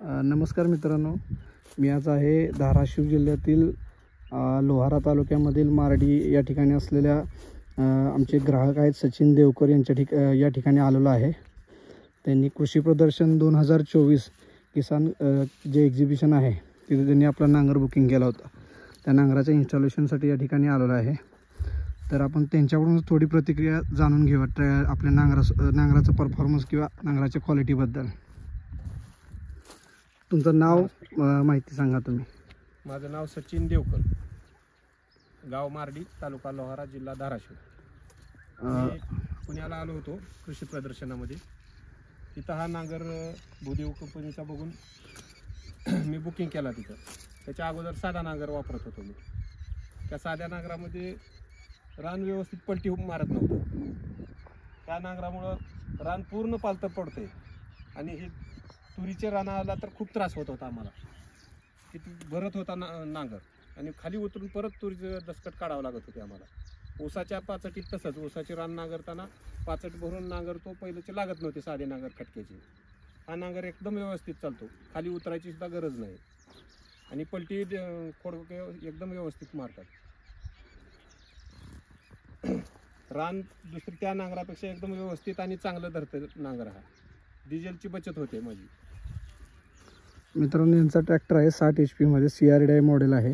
नमस्कार मित्रांनो, मी आज आहे धाराशिव जिल्ह्यातील लोहारा तालुक्यामधील मारडी या ठिकाणी असलेल्या आमचे ग्राहक आहेत सचिन देवकर यांच्या या ठिकाणी आलेलो आहे। त्यांनी कृषी प्रदर्शन 2024 किसान जे एक्झिबिशन आहे तिथे त्यांनी आपला नांगर बुकिंग केला होता। त्या नांगराच्या इन्स्टॉलेशनसाठी या ठिकाणी आलेलो आहे। तर आपण त्यांच्याकडून थोडी प्रतिक्रिया जाणून घेऊया आपल्या नांगराचा परफॉर्मन्स किंवा नांगराच्या क्वालिटीबद्दल। तुमचं नाव माहिती सांगा तुम्ही। माझं नाव सचिन देवकर, गाव मारडी, तालुका लोहारा, जिल्हा धाराशिव। मी पुण्याला आलो होतो कृषी प्रदर्शनामध्ये। तिथं हा नांगर भूदेव कंपनीचा बघून मी बुकिंग केला तिथं। त्याच्या अगोदर साधा नांगर वापरत होतो मी। त्या साध्या नांगरामध्ये रान व्यवस्थित पलटी मारत नव्हतं। त्या नांगरामुळं रान पूर्ण पालतं पडते आणि हे तुरीच्या रानाला तर खूप त्रास होत होता आम्हाला। किती भरत होता नांगर आणि खाली उतरून परत तुरीचं दसकट काढावं लागत होते आम्हाला। ऊसाच्या पाचटीत तसंच, ऊसाचे रान नांगरताना पाचट भरून नांगरतो, पहिल्याचे लागत नव्हते साधे नांगर खटक्याचे। हा नांगर एकदम व्यवस्थित चालतो, खाली उतरायची सुद्धा गरज नाही आणि पलटी खोडके एकदम व्यवस्थित मारतात। रान दुसरी त्या नांगरापेक्षा एकदम व्यवस्थित आणि चांगलं धरतं नांगर। हा डिझेलची बचत होते माझी। मित्रांनो, यांचा ट्रॅक्टर आहे 60 HP मध्ये CRDI मॉडेल आहे।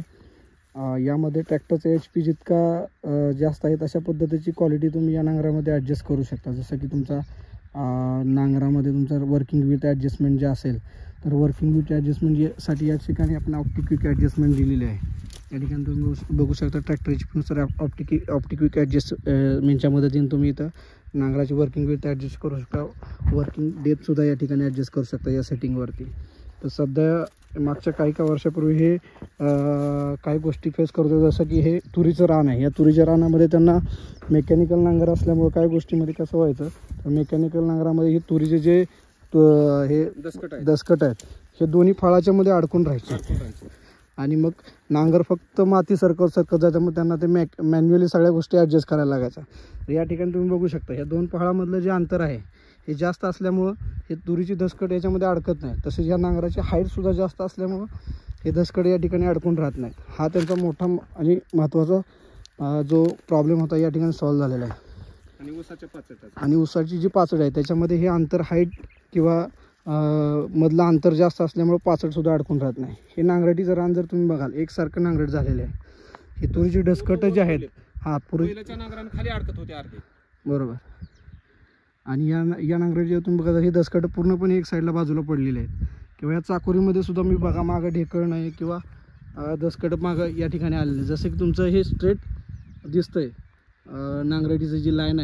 यामध्ये ट्रॅक्टरचा HP जितका जास्त आहे तशा पद्धतीची क्वालिटी तुम्ही या नांगरामध्ये ॲडजस्ट करू शकता। जसं की तुमचा नांगरामध्ये तुमचा वर्किंग विथ ॲडजस्टमेंट जे असेल तर वर्किंग विथ ॲडजस्टमेंट साठी या ठिकाणी आपण ऑप्टिक क्विक ॲडजस्टमेंट दिलेली आहे। या ठिकाणी तुम्ही बघू शकता ट्रॅक्टर HPनुसार ऑप्टिक क्विक ॲडजस्टमेंटच्या मदतीने तुम्ही इथं नांगराची वर्किंग विथ ॲडजस्ट करू शकता। वर्किंग डेप्थसुद्धा या ठिकाणी ॲडजस्ट करू शकता या सेटिंगवरती। तर सध्या मागच्या काही वर्षापूर्वी हे काही गोष्टी फेस करतो, जसं की हे तुरीचं रान आहे। या तुरीच्या रानामध्ये त्यांना मेकॅनिकल नांगर असल्यामुळे काही गोष्टीमध्ये कसं व्हायचं तर मेकॅनिकल नांगरामध्ये हे तुरीचे जे हे दसकट आहेत हे दोन्ही फाळाच्या मध्ये अडकून राहायचे आणि मग नांगर फक्त माती सरकत जायच्यामुळे त्यांना ते मॅन्युअली सगळ्या गोष्टी ॲडजस्ट करायला लागायच्या। या ठिकाणी तुम्ही बघू शकता ह्या दोन पहाडामधलं जे अंतर आहे हे जास्त असल्यामुळं हे तुरीची दसकट याच्यामध्ये अडकत नाही। तसेच या नांगराची हाईटसुद्धा जास्त असल्यामुळं हे दसकट या ठिकाणी अडकून राहत नाहीत। हा त्यांचा मोठा आणि महत्त्वाचा जो प्रॉब्लेम होता या ठिकाणी सॉल्व्ह झालेला आहे। आणि ऊसाची जी पाचड आहे त्याच्यामध्ये हे अंतर हाईट किंवा मधलं अंतर जास्त असल्यामुळे पाचडसुद्धा अडकून राहत नाही। हे नांगरटीचं रान जर तुम्ही बघाल एकसारखं नांगरट झालेले आहे। हे तुरीची डसकट जे आहेत पहिल्याच्या नांगराने खाली अडकत होते अर्धे, बरोबर। आणि या नांगराची जे तुम्ही बघा ही दसकट पूर्णपणे एक साईडला बाजूला पडलेली आहेत किंवा या चाकोरीमध्ये सुद्धा मी बघा मागं ढेकळ नाही किंवा दसकट मागं या ठिकाणी आलेलं आहे। जसं की तुमचं हे स्ट्रेट दिसतंय नांगरटीचं जी लाईन आहे